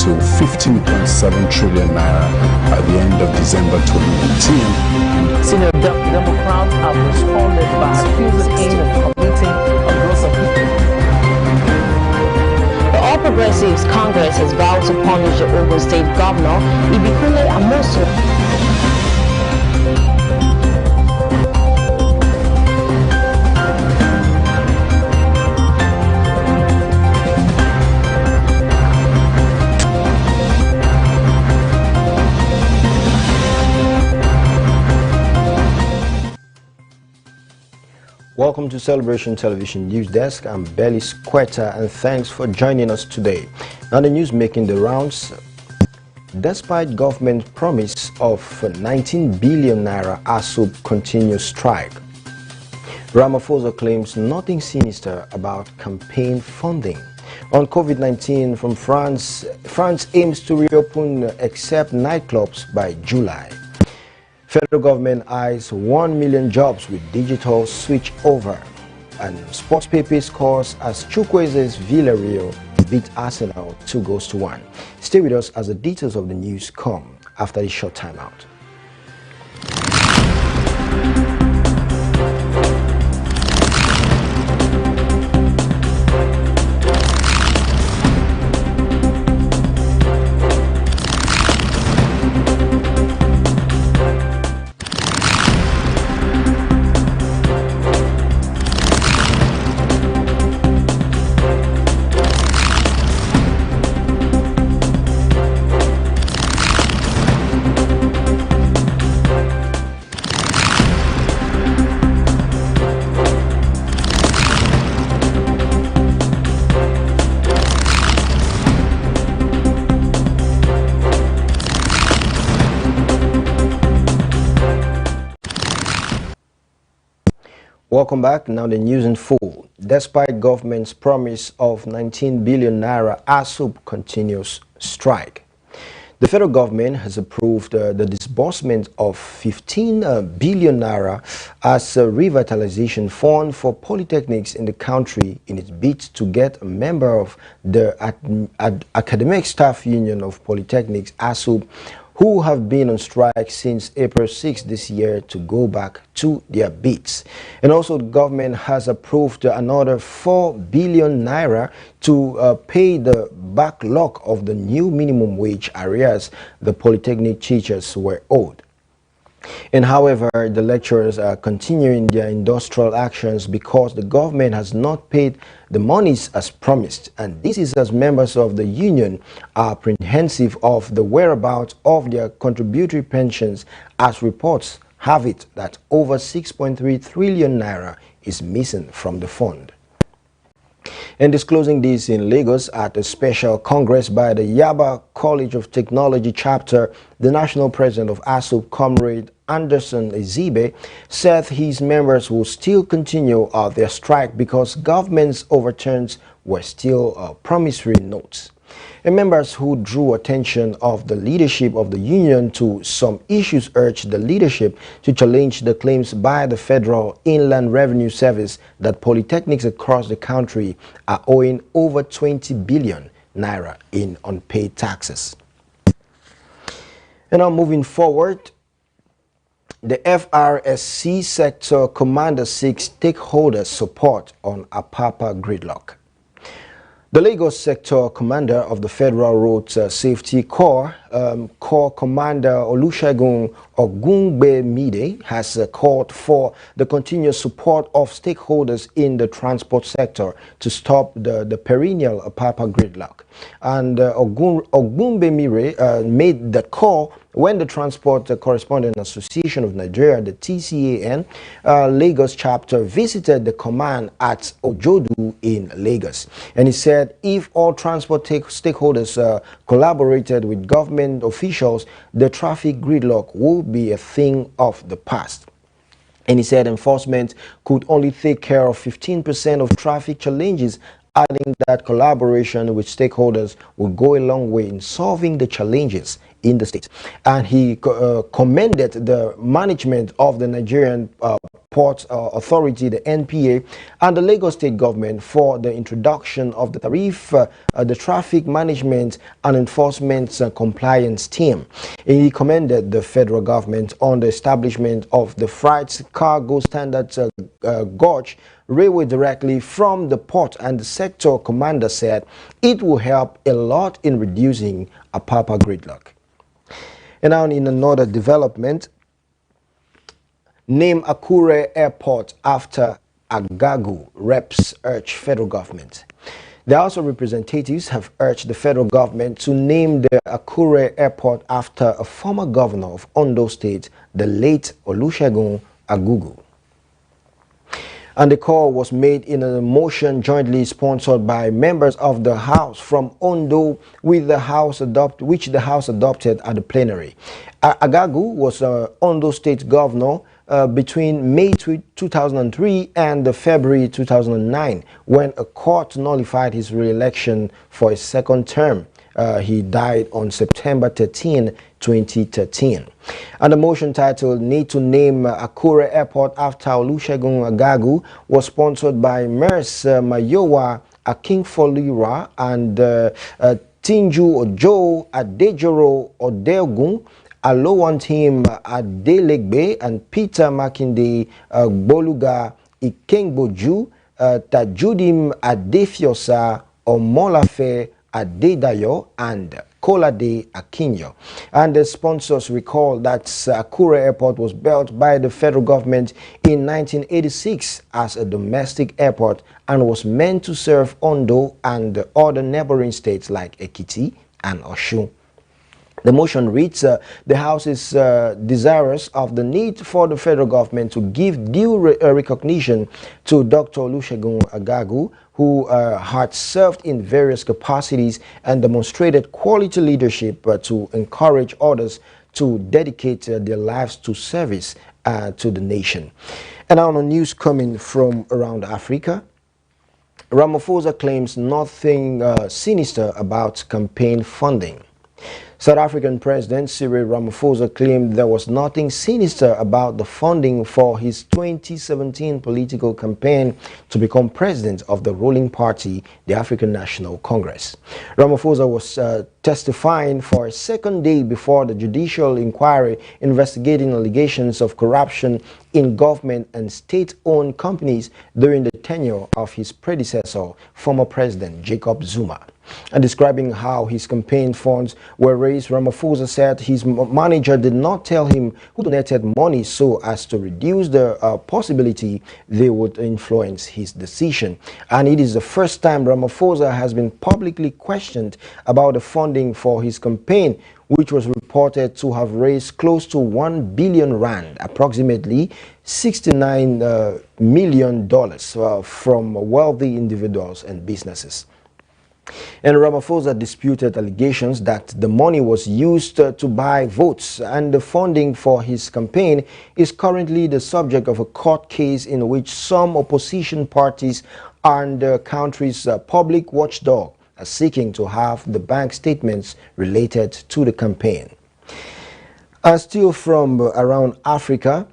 to 15.7 trillion naira at the end of December 2019. Senior Democrats have responded by accusing aim of committing a gross of The All Progressives Congress has vowed to punish the Ogun State Governor, Ibikule Amosu. Welcome to Celebration Television News Desk. I'm Belly Squetta and thanks for joining us today. Now the news making the rounds. Despite government promise of 19 billion naira, ASUB continues strike. Ramaphosa claims nothing sinister about campaign funding. On COVID-19 from France, France aims to reopen except nightclubs by July. Federal government eyes 1 million jobs with digital switch over. And Sports Pepe scores as Chukweze's Villarreal beat Arsenal 2-1. Stay with us as the details of the news come after this short timeout. Welcome back. Now the news in full. Despite government's promise of 19 billion naira, ASUB continues strike. The federal government has approved the disbursement of 15 billion naira as a revitalization fund for polytechnics in the country in its bid to get a member of the Academic Staff Union of Polytechnics, ASUB, who have been on strike since April 6 this year to go back to their bids. And also the government has approved another 4 billion naira to pay the backlog of the new minimum wage arrears the polytechnic teachers were owed. And however, the lecturers are continuing their industrial actions because the government has not paid the monies as promised. And this is as members of the union are apprehensive of the whereabouts of their contributory pensions, as reports have it that over 6.3 trillion naira is missing from the fund. And disclosing this in Lagos at a special congress by the Yaba College of Technology chapter, the national president of ASUB, Comrade Anderson Ezibe, said his members will still continue their strike because government's overturns were still promissory notes. And members who drew attention of the leadership of the union to some issues urged the leadership to challenge the claims by the Federal Inland Revenue Service that polytechnics across the country are owing over 20 billion naira in unpaid taxes. And now moving forward, the FRSC sector commander seeks stakeholder support on Apapa gridlock. The Lagos sector commander of the Federal Road Safety Corps, Corps Commander Olusegun Ogungbemide, has called for the continuous support of stakeholders in the transport sector to stop the perennial Apapa gridlock. And Ogungbemide made that call when the Transport Correspondent Association of Nigeria, the TCAN, Lagos chapter visited the command at Ojodu in Lagos. And he said if all transport stakeholders collaborated with government officials, the traffic gridlock will be a thing of the past. And he said enforcement could only take care of 15% of traffic challenges, adding that collaboration with stakeholders will go a long way in solving the challenges in the state. And he commended the management of the Nigerian Port Authority, the NPA, and the Lagos State government for the introduction of the tariff, the traffic management and enforcement compliance team. He commended the federal government on the establishment of the Freight Cargo Standards Gauge Railway directly from the port, and the sector commander said it will help a lot in reducing Apapa gridlock. And now in another development, name Akure Airport after Agagu, reps urge federal government. The House of Representatives have urged the federal government to name the Akure Airport after a former governor of Ondo State, the late Olusegun Agugu. And the call was made in a motion jointly sponsored by members of the House from Ondo, which the House adopted at the plenary. Agagu was Ondo State governor between May 2003 and February 2009, when a court nullified his re-election for a second term. He died on September 13, 2013. And the motion titled "Need to Name Akure Airport After Olusegun Agagu" was sponsored by Mers Mayowa Akinfolira and Tinju Ojo Adejoro Odeogun, Alowantim Adelegbe, and Peter Makinde Boluga Ikengboju, Tajudim Adefiosa Omolafe Adedayo, and Kolade Akinyo. And the sponsors recall that Akure Airport was built by the federal government in 1986 as a domestic airport and was meant to serve Ondo and other neighboring states like Ekiti and Osun. The motion reads, the House is desirous of the need for the federal government to give due recognition to Dr. Olusegun Agagu, who had served in various capacities and demonstrated quality leadership to encourage others to dedicate their lives to service to the nation. And now on news coming from around Africa, Ramaphosa claims nothing sinister about campaign funding. South African President Cyril Ramaphosa claimed there was nothing sinister about the funding for his 2017 political campaign to become president of the ruling party, the African National Congress. Ramaphosa was testifying for a second day before the judicial inquiry investigating allegations of corruption in government and state-owned companies during the tenure of his predecessor, former President Jacob Zuma. And describing how his campaign funds were raised, Ramaphosa said his manager did not tell him who donated money so as to reduce the possibility they would influence his decision. And it is the first time Ramaphosa has been publicly questioned about the funding for his campaign, which was reported to have raised close to 1 billion rand, approximately $69 million, from wealthy individuals and businesses. And Ramaphosa disputed allegations that the money was used to buy votes, and the funding for his campaign is currently the subject of a court case in which some opposition parties and the country's public watchdog are seeking to have the bank statements related to the campaign. Still from around Africa,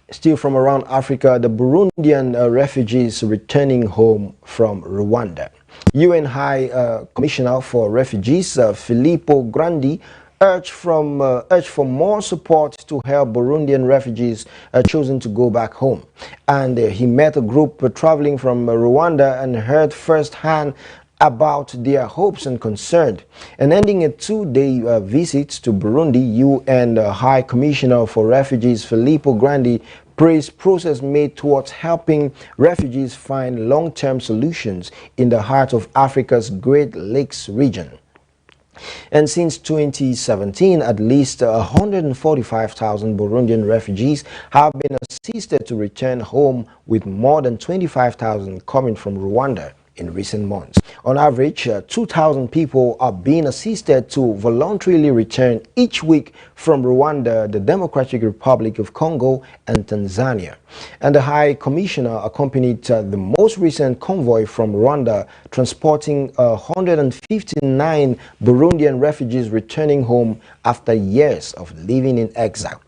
the Burundian refugees returning home from Rwanda. UN High Commissioner for Refugees Filippo Grandi urged for more support to help Burundian refugees choosing to go back home. And he met a group traveling from Rwanda and heard firsthand about their hopes and concerns. And ending a two-day visit to Burundi, UN High Commissioner for Refugees Filippo Grandi praised process made towards helping refugees find long-term solutions in the heart of Africa's Great Lakes region. And since 2017, at least 145,000 Burundian refugees have been assisted to return home, with more than 25,000 coming from Rwanda in recent months. On average, 2,000 people are being assisted to voluntarily return each week from Rwanda, the Democratic Republic of Congo, and Tanzania. And the High Commissioner accompanied the most recent convoy from Rwanda, transporting 159 Burundian refugees returning home after years of living in exile.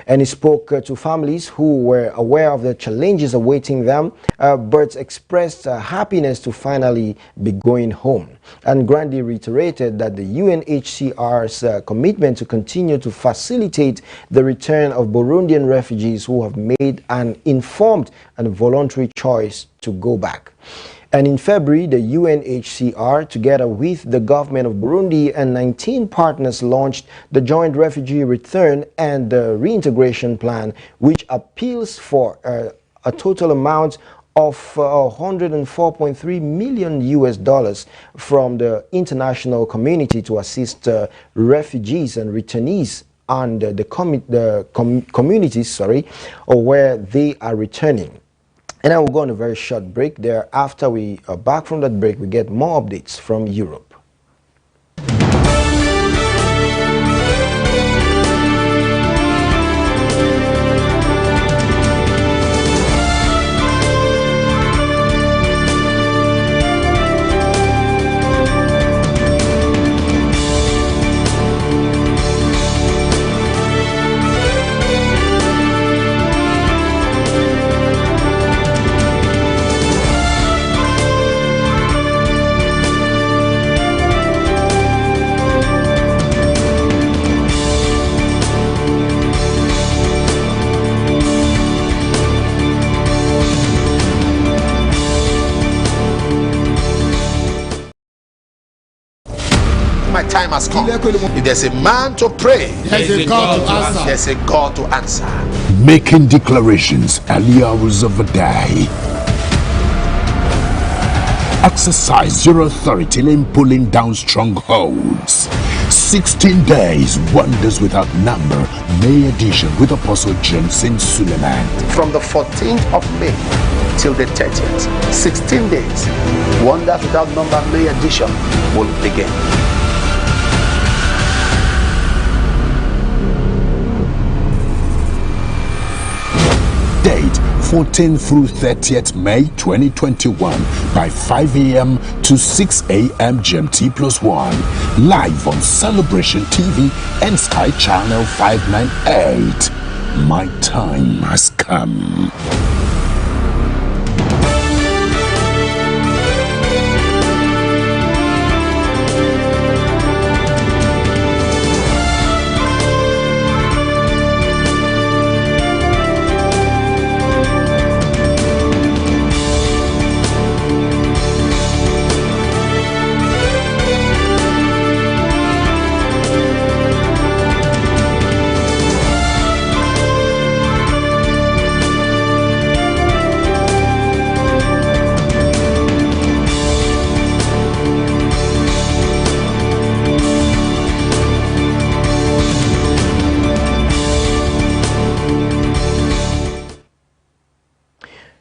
And he spoke to families who were aware of the challenges awaiting them, but expressed happiness to finally be going home. And Grandi reiterated that the UNHCR's commitment to continue to facilitate the return of Burundian refugees who have made an informed and voluntary choice to go back. And in February, the UNHCR, together with the government of Burundi and 19 partners, launched the Joint Refugee Return and Reintegration Plan, which appeals for a total amount of $104.3 million US from the international community to assist refugees and returnees and the communities, where they are returning. And I will go on a very short break there. After we are back from that break, we get more updates from Europe. My time has come. If there's a man to pray, there's a God to answer. There's a God to answer. Making declarations early hours of the day. Exercise your authority in pulling down strongholds. 16 days, wonders without number. May edition with Apostle Jensen Suleiman. From the 14th of May till the 30th, 16 days, wonders without number. May edition will begin. Date 14th through 30th May 2021 by 5 a.m. to 6 a.m. GMT+1. Live on Celebration TV and Sky Channel 598. My time has come.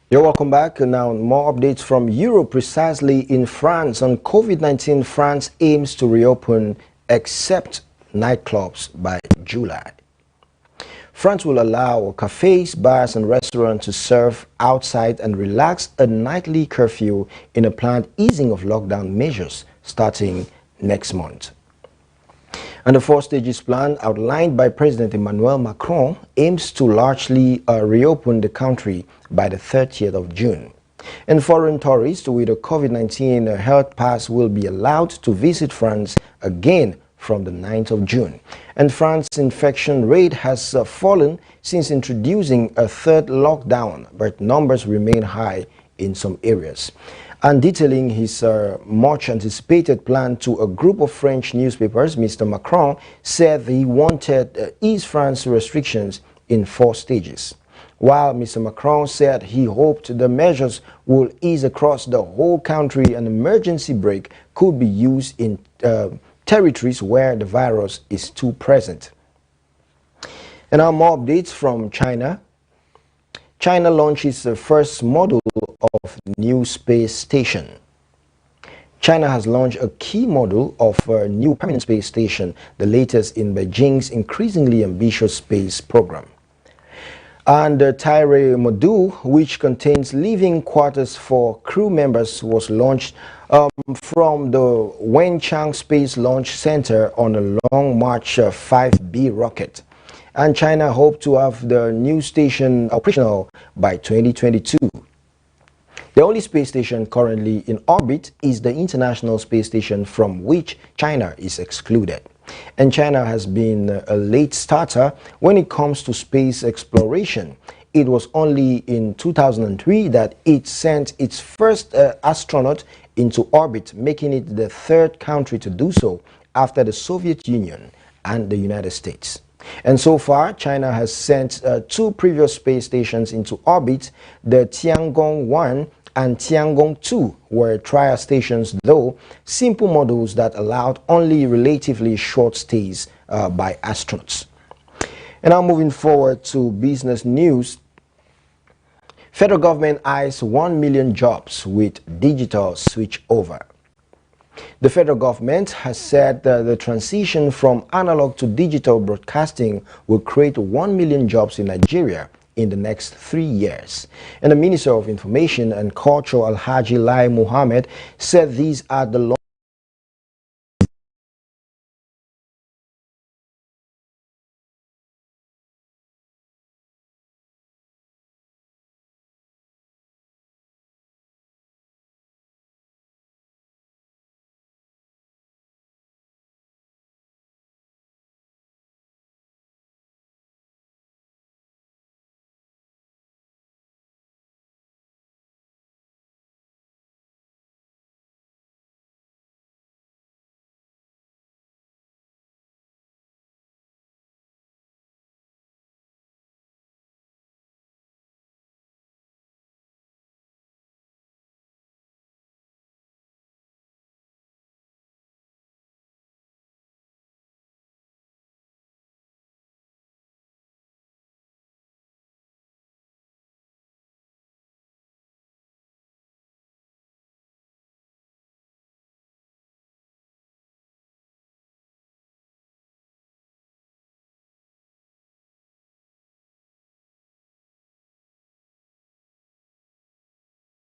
You're welcome back. Now, more updates from Europe, precisely in France. On COVID-19, France aims to reopen except nightclubs by July. France will allow cafes, bars and restaurants to serve outside and relax a nightly curfew in a planned easing of lockdown measures starting next month. And the 4 stages plan outlined by President Emmanuel Macron aims to largely reopen the country by the 30th of June. And foreign tourists with a COVID-19 health pass will be allowed to visit France again from the 9th of June. And France's infection rate has fallen since introducing a third lockdown, but numbers remain high in some areas. And detailing his much anticipated plan to a group of French newspapers, Mr. Macron said he wanted ease France restrictions in 4 stages. While Mr. Macron said he hoped the measures will ease across the whole country, an emergency brake could be used in territories where the virus is too present. And now more updates from China. China launches the first model of new space station. China has launched a key model of a new permanent space station, the latest in Beijing's increasingly ambitious space program. And the Tyre module, which contains living quarters for crew members, was launched from the Wenchang Space Launch Center on a Long March 5B rocket. and China hoped to have the new station operational by 2022. The only space station currently in orbit is the International Space Station, from which China is excluded. And China has been a late starter when it comes to space exploration. It was only in 2003 that it sent its first astronaut into orbit, making it the third country to do so after the Soviet Union and the United States. And so far, China has sent two previous space stations into orbit. The Tiangong-1 and Tiangong-2 were trial stations, though simple models that allowed only relatively short stays by astronauts. And now moving forward to business news. Federal government eyes 1 million jobs with digital switchover. The federal government has said that the transition from analog to digital broadcasting will create 1 million jobs in Nigeria in the next 3 years. And the Minister of Information and Culture, Alhaji Lai Mohammed, said these are the